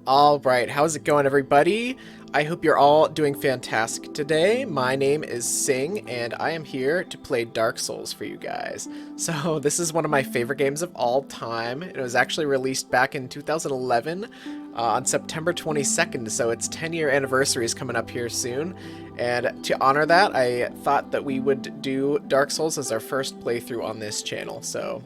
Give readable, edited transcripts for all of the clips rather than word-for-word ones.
All right, how's it going, everybody? I hope you're all doing fantastic today. My name is Sing, and I am here to play Dark Souls for you guys. So, this is one of my favorite games of all time. It was actually released back in 2011 on September 22nd, so its 10-year anniversary is coming up here soon. And to honor that, I thought that we would do Dark Souls as our first playthrough on this channel. So,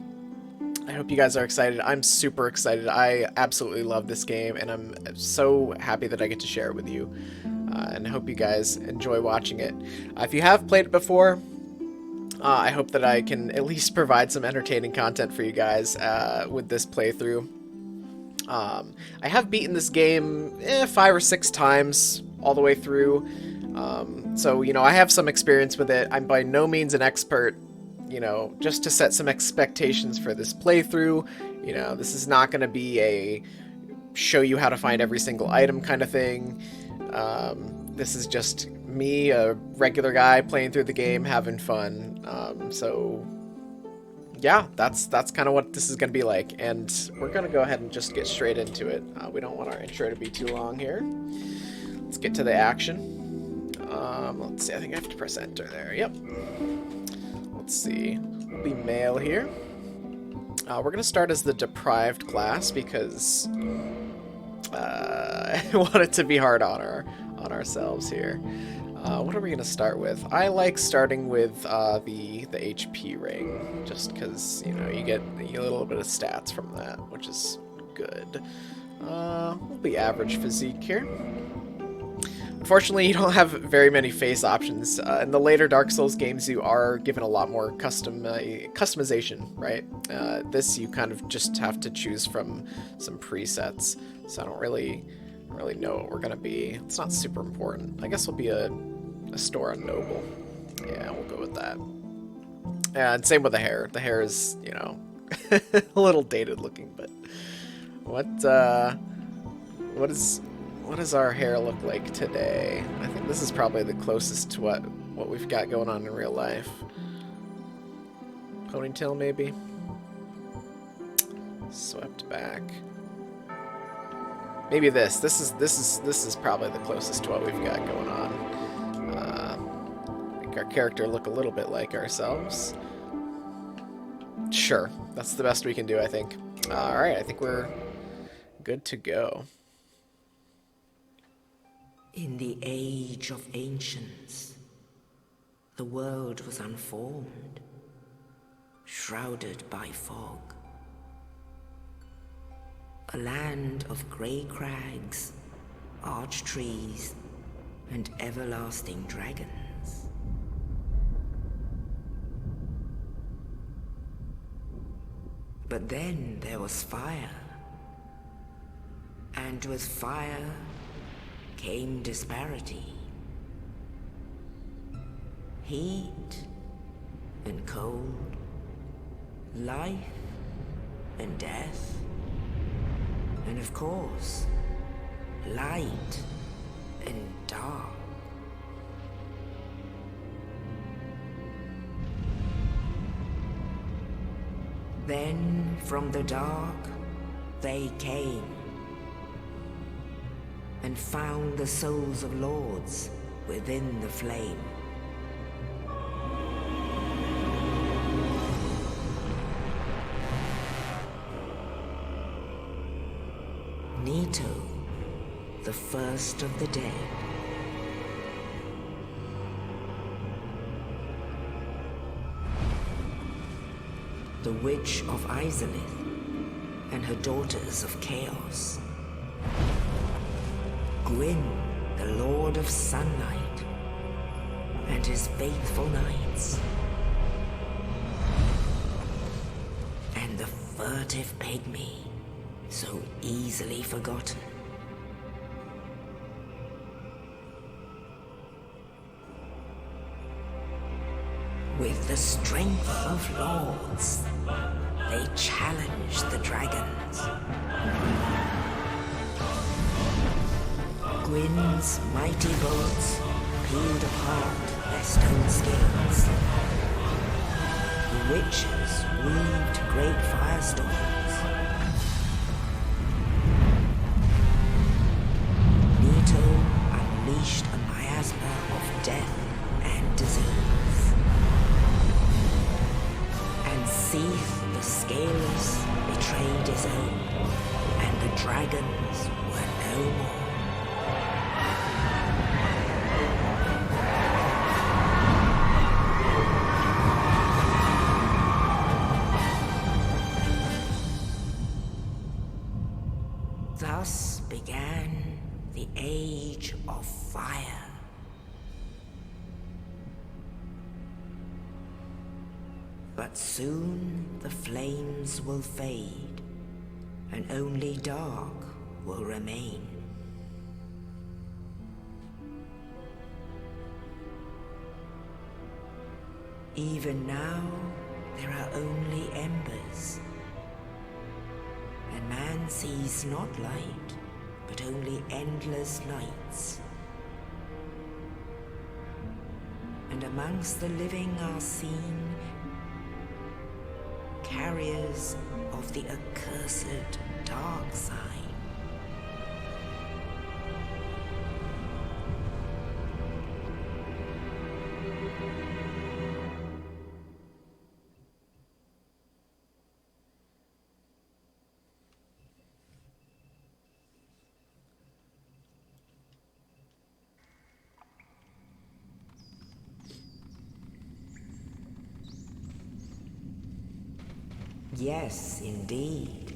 I hope you guys are excited. I'm super excited. I absolutely love this game, and I'm so happy that I get to share it with you. And I hope you guys enjoy watching it. If you have played it before, I hope that I can at least provide some entertaining content for you guys with this playthrough. I have beaten this game 5 or 6 times all the way through. So, you know, I have some experience with it. I'm by no means an expert. You know, just to set some expectations for this playthrough, you know, this is not going to be a show you how to find every single item kind of thing. This is just me, a regular guy, playing through the game, having fun. So, yeah, that's kind of what this is going to be like. And we're going to go ahead and just get straight into it. We don't want our intro to be too long here. Let's get to the action. Let's see, I think I have to press enter there. Yep. Let's see, we'll be male here. We're going to start as the Deprived Class because I want it to be hard on ourselves here. What are we going to start with? I like starting with the HP ring, just because, you know, you get a little bit of stats from that, which is good. We'll be average physique here. Unfortunately, you don't have very many face options. In the later Dark Souls games, you are given a lot more customization, right? This you kind of just have to choose from some presets, so I don't really know what we're gonna be. It's not super important. I guess we'll be a store on Noble. Yeah, we'll go with that. And same with the hair. The hair is, you know, a little dated looking, but what does our hair look like today? I think this is probably the closest to what we've got going on in real life. Ponytail, maybe? Swept back. Maybe this. This is probably the closest to what we've got going on. Make our character look a little bit like ourselves. Sure, that's the best we can do, I think. Alright, I think we're good to go. In the age of ancients, the world was unformed, shrouded by fog. A land of grey crags, arch trees, and everlasting dragons. But then there was fire, and with fire came disparity. Heat and cold, life and death, and of course, light and dark. Then from the dark, they came and found the souls of lords within the flame. Nito, the first of the dead. The Witch of Izalith and her daughters of Chaos. Gwyn, the Lord of Sunlight, and his faithful knights. And the furtive pygmy, so easily forgotten. With the strength of lords, they challenged the dragons. Gwyn's mighty bolts peeled apart their stone scales. The witches weaved great firestorms. dragons were no more. Thus began the Age of Fire. But soon the flames will fade, and only dark will remain. Even now, there are only embers, and man sees not light, but only endless nights. And amongst the living are seen carriers of the accursed dark sign. Yes, indeed.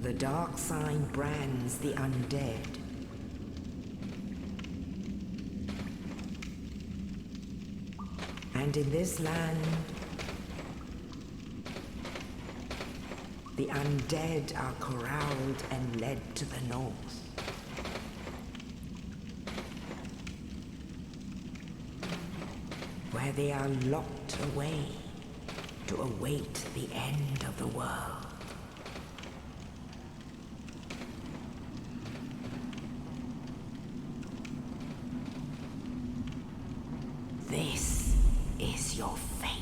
The dark sign brands the undead. And in this land, the undead are corralled and led to the north. Where they are locked away to await the end of the world. This is your fate.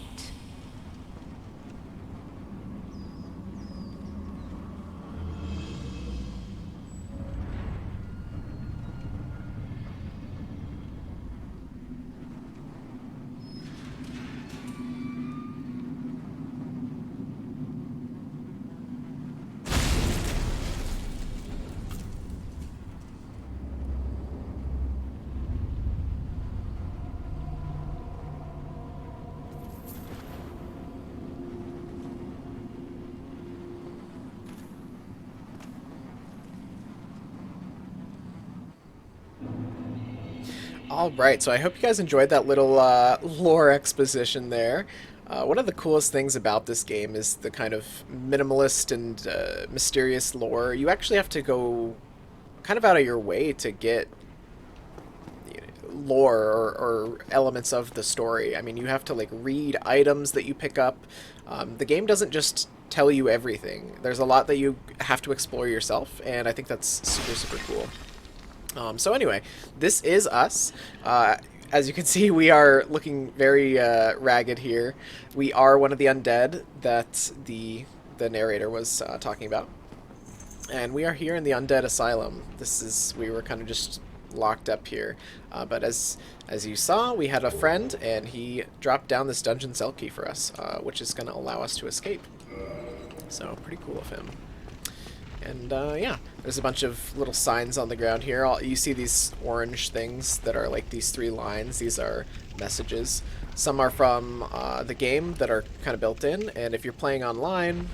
Alright, so I hope you guys enjoyed that little lore exposition there. One of the coolest things about this game is the kind of minimalist and mysterious lore. You actually have to go kind of out of your way to get lore or elements of the story. I mean, you have to like read items that you pick up. The game doesn't just tell you everything. There's a lot that you have to explore yourself, and I think that's super, super cool. So anyway, this is us. As you can see, we are looking very ragged here. We are one of the undead that the narrator was talking about. And we are here in the Undead Asylum. We were kind of just locked up here. But as you saw, we had a friend, and he dropped down this dungeon cell key for us, which is going to allow us to escape. So, pretty cool of him. And yeah, there's a bunch of little signs on the ground here. You see these orange things that are like these 3 lines. These are messages. Some are from the game that are kind of built in, and if you're playing online,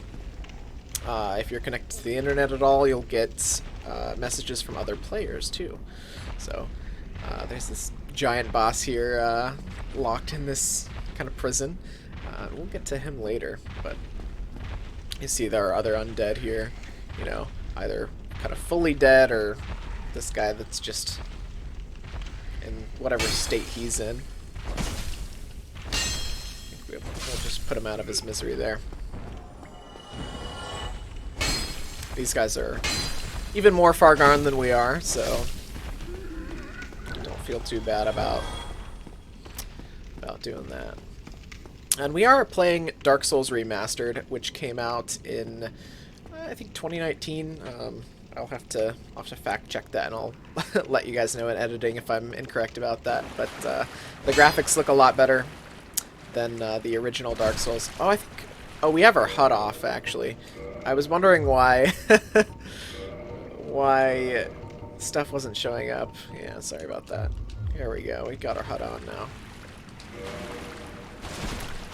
if you're connected to the internet at all, you'll get messages from other players too. So there's this giant boss here locked in this kind of prison. We'll get to him later, but you see there are other undead here. You know, either kind of fully dead or this guy that's just in whatever state he's in. I think we'll just put him out of his misery there. These guys are even more far gone than we are, so don't feel too bad about doing that. And we are playing Dark Souls Remastered, which came out in I think 2019. I'll have to fact check that, and I'll let you guys know in editing if I'm incorrect about that. But the graphics look a lot better than the original Dark Souls. Oh, we have our HUD off actually. I was wondering why why stuff wasn't showing up. Yeah, sorry about that. Here we go. We got our HUD on now.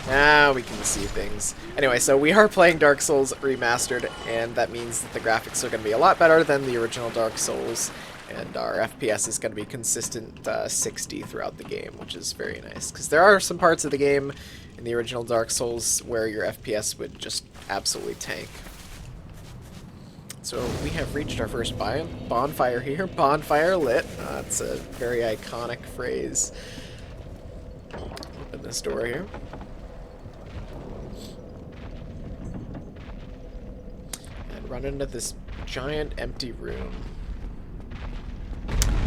Now we can see things. Anyway, so we are playing Dark Souls Remastered, and that means that the graphics are going to be a lot better than the original Dark Souls, and our FPS is going to be consistent 60 throughout the game, which is very nice. Because there are some parts of the game in the original Dark Souls where your FPS would just absolutely tank. So we have reached our first bonfire here. Bonfire lit. It's a very iconic phrase. Open this door here. And run into this giant empty room.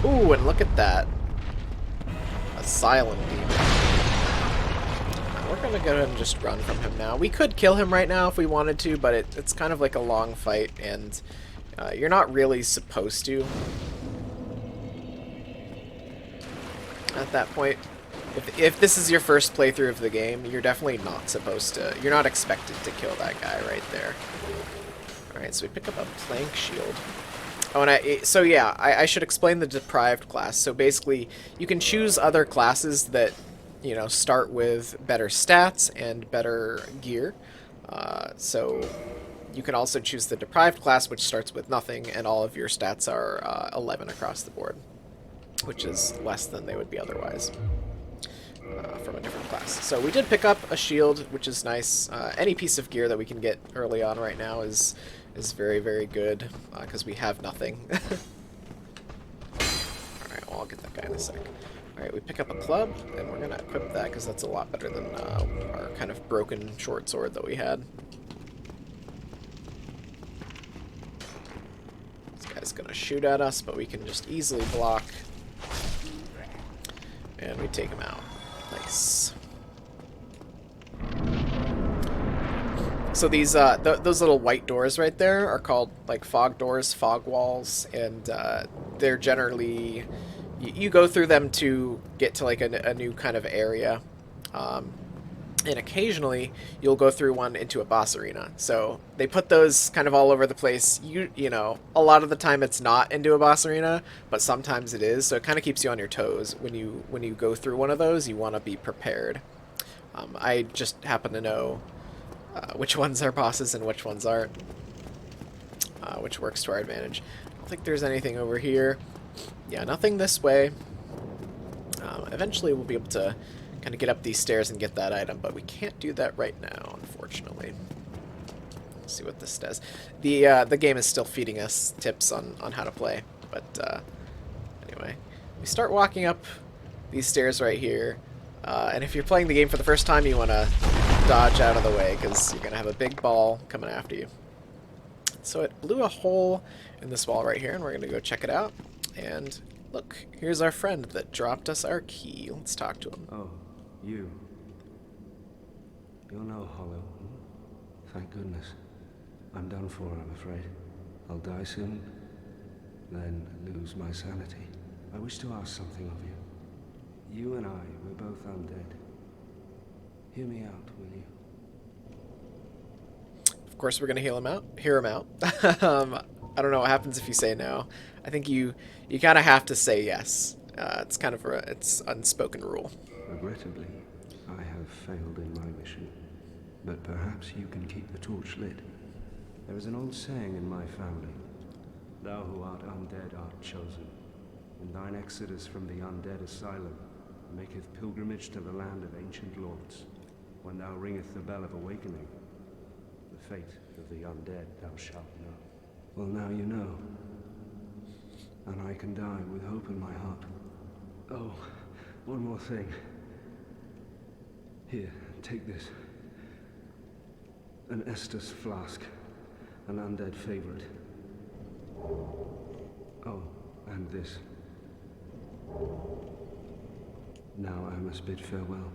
Ooh, and look at that. Asylum Demon. We're gonna go ahead and just run from him now. We could kill him right now if we wanted to, but it's kind of like a long fight, and you're not really supposed to at that point. If this is your first playthrough of the game, you're definitely not supposed to. You're not expected to kill that guy right there. Alright, so we pick up a plank shield. Oh, and I should explain the Deprived Class. So basically, you can choose other classes that, you know, start with better stats and better gear. So you can also choose the Deprived Class, which starts with nothing, and all of your stats are 11 across the board, which is less than they would be otherwise from a different class. So we did pick up a shield, which is nice. Any piece of gear that we can get early on right now is very, very good, because we have nothing. Alright, well, I'll get that guy in a sec. Alright, we pick up a club, and we're going to equip that, because that's a lot better than our kind of broken short sword that we had. This guy's going to shoot at us, but we can just easily block. And we take him out. Nice. So these those little white doors right there are called like fog doors, fog walls, and they're generally you go through them to get to like a new kind of area, and occasionally you'll go through one into a boss arena. So they put those kind of all over the place. You know, a lot of the time it's not into a boss arena, but sometimes it is. So it kind of keeps you on your toes when you go through one of those. You want to be prepared. I just happen to know which ones are bosses and which ones aren't, which works to our advantage. I don't think there's anything over here. Yeah, nothing this way. Eventually we'll be able to kind of get up these stairs and get that item, but we can't do that right now, unfortunately. Let's see what this does. The game is still feeding us tips on how to play, but anyway. We start walking up these stairs right here, and if you're playing the game for the first time, you want to dodge out of the way, because you're going to have a big ball coming after you. So it blew a hole in this wall right here, and we're going to go check it out. And look, here's our friend that dropped us our key. Let's talk to him. Oh, you. You're no hollow. Thank goodness. I'm done for, I'm afraid. I'll die soon, then lose my sanity. I wish to ask something of you. You and I, we're both undead. Hear me out, will you? Of course we're going to hear him out. I don't know what happens if you say no. I think you kind of have to say yes. It's kind of it's unspoken rule. Regrettably, I have failed in my mission, but perhaps you can keep the torch lit. There is an old saying in my family: "Thou who art undead art chosen, and thine exodus from the Undead Asylum maketh pilgrimage to the land of ancient lords. When thou ringeth the bell of awakening, the fate of the undead thou shalt know." Well, now you know, and I can die with hope in my heart. Oh, one more thing. Here, take this. An Estus flask, an undead favorite. Oh, and this. Now I must bid farewell.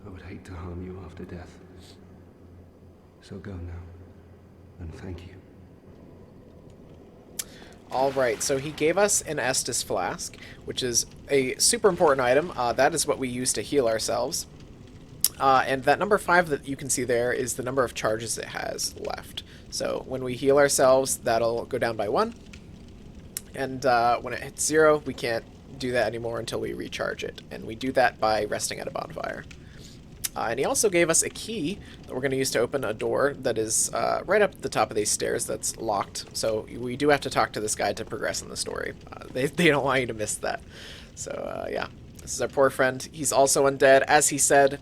I would hate to harm you after death. So go now, and thank you. Alright, so he gave us an Estus flask, which is a super important item. That is what we use to heal ourselves. And that number 5 that you can see there is the number of charges it has left. So when we heal ourselves, that'll go down by 1. And when it hits 0, we can't do that anymore until we recharge it. And we do that by resting at a bonfire. And he also gave us a key that we're going to use to open a door that is right up the top of these stairs that's locked. So we do have to talk to this guy to progress in the story. They don't want you to miss that. So yeah, this is our poor friend. He's also undead. As he said,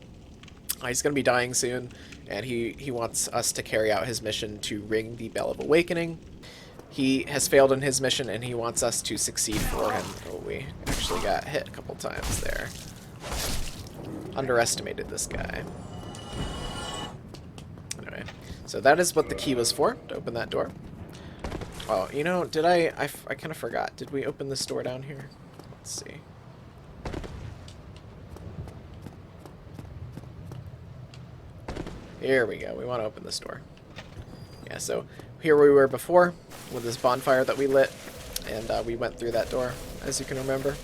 he's going to be dying soon. And he wants us to carry out his mission to ring the Bell of Awakening. He has failed in his mission, and he wants us to succeed for him. Oh, we actually got hit a couple times there. Underestimated this guy. Anyway, so that is what the key was for, to open that door. Oh, you know, did I kind of forgot. Did we open this door down here? Let's see. Here we go. We want to open this door. Yeah, so here we were before with this bonfire that we lit, and we went through that door, as you can remember.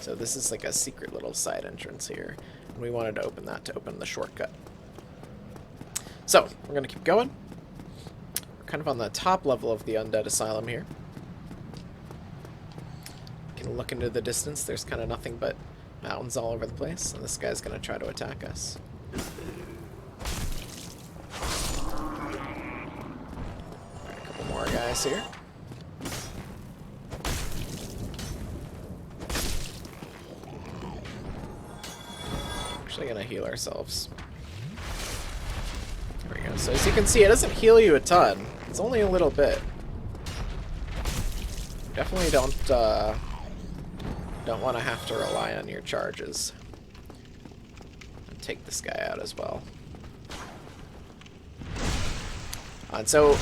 So this is like a secret little side entrance here, and we wanted to open that to open the shortcut. So we're going to keep going. We're kind of on the top level of the Undead Asylum here. You can look into the distance. There's kind of nothing but mountains all over the place, and this guy's going to try to attack us. More guys here. Actually gonna heal ourselves. There we go. So as you can see, it doesn't heal you a ton. It's only a little bit. Definitely don't want to have to rely on your charges. And take this guy out as well. And so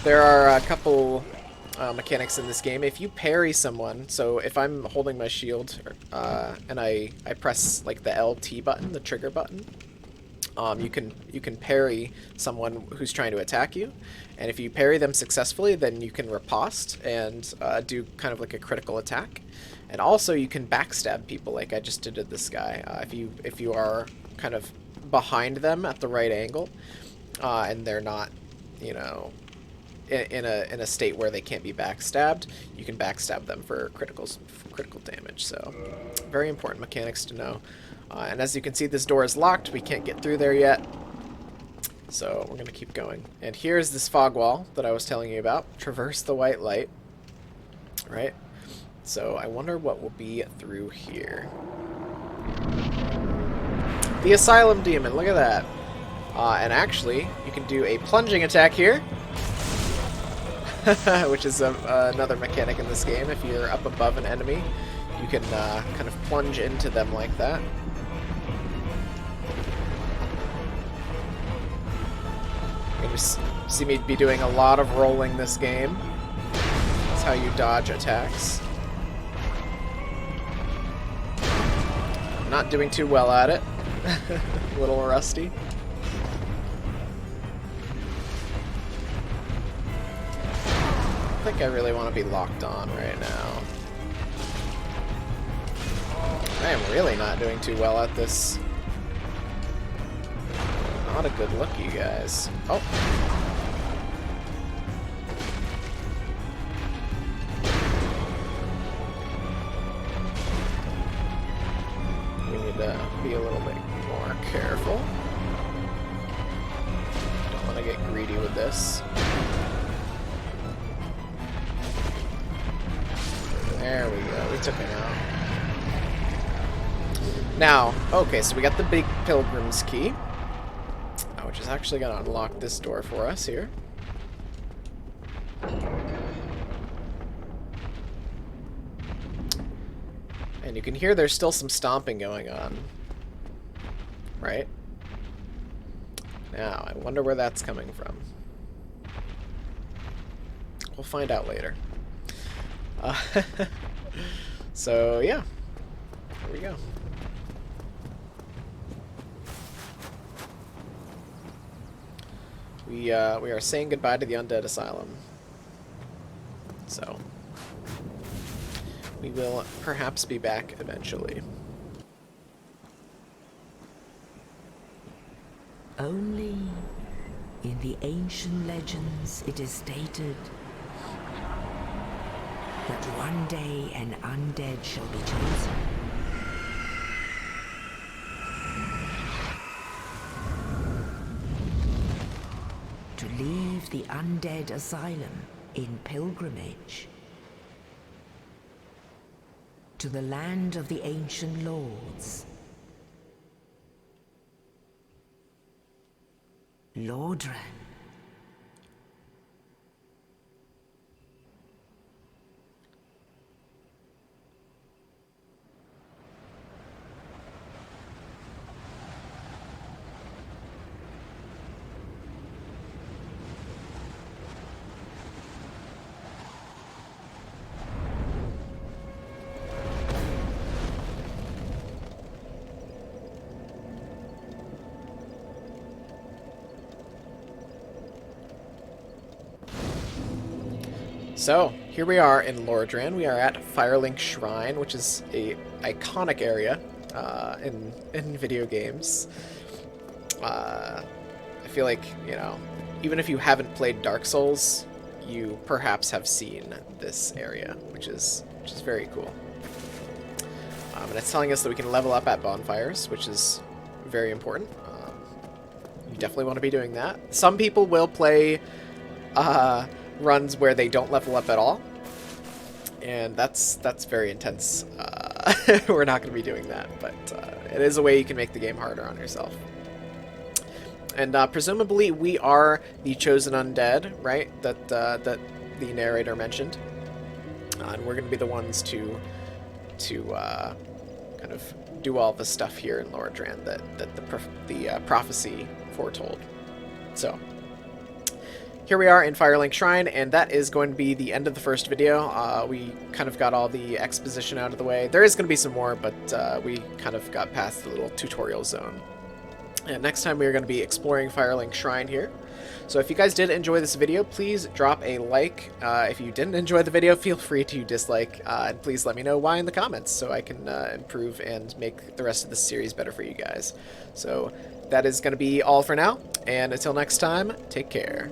there are a couple mechanics in this game. If you parry someone, so if I'm holding my shield and I press like the LT button, the trigger button, you can parry someone who's trying to attack you, and if you parry them successfully, then you can riposte and do kind of like a critical attack. And also you can backstab people, like I just did to this guy. If you are kind of behind them at the right angle, and they're not, you know, in a state where they can't be backstabbed, you can backstab them for critical damage. So very important mechanics to know. And as you can see, this door is locked. We can't get through there yet. So we're going to keep going. And here's this fog wall that I was telling you about. Traverse the white light. Right? So I wonder what will be through here. The Asylum Demon. Look at that. And actually, you can do a plunging attack here. Which is another mechanic in this game. If you're up above an enemy, you can kind of plunge into them like that. You're going to see me be doing a lot of rolling this game. That's how you dodge attacks. I'm not doing too well at it. A little rusty. I think I really want to be locked on right now. I am really not doing too well at this. Not a good look, you guys. Oh. We need to be a little bit more careful. Don't want to get greedy with this. There we go. We took him out. Now, okay, so we got the big Pilgrim's Key, which is actually going to unlock this door for us here. And you can hear there's still some stomping going on. Right? Now, I wonder where that's coming from. We'll find out later. So, yeah. Here we go. We are saying goodbye to the Undead Asylum. So, we will perhaps be back eventually. Only in the ancient legends it is stated that One day an undead shall be chosen. To leave the Undead Asylum in pilgrimage to the land of the ancient lords. Lordran. So, here we are in Lordran. We are at Firelink Shrine, which is a iconic area in video games. I feel like, you know, even if you haven't played Dark Souls, you perhaps have seen this area, which is very cool. And it's telling us that we can level up at bonfires, which is very important. You definitely want to be doing that. Some people will play runs where they don't level up at all, and that's very intense. We're not going to be doing that, but it is a way you can make the game harder on yourself. And presumably we are the chosen undead, right? That the narrator mentioned, and we're going to be the ones to kind of do all the stuff here in Lordran that the prophecy foretold. So here we are in Firelink Shrine, and that is going to be the end of the first video. We kind of got all the exposition out of the way. There is going to be some more, but we kind of got past the little tutorial zone. And next time we are going to be exploring Firelink Shrine here. So if you guys did enjoy this video, please drop a like. If you didn't enjoy the video, feel free to dislike, and please let me know why in the comments so I can improve and make the rest of this series better for you guys. So that is going to be all for now, and until next time, take care.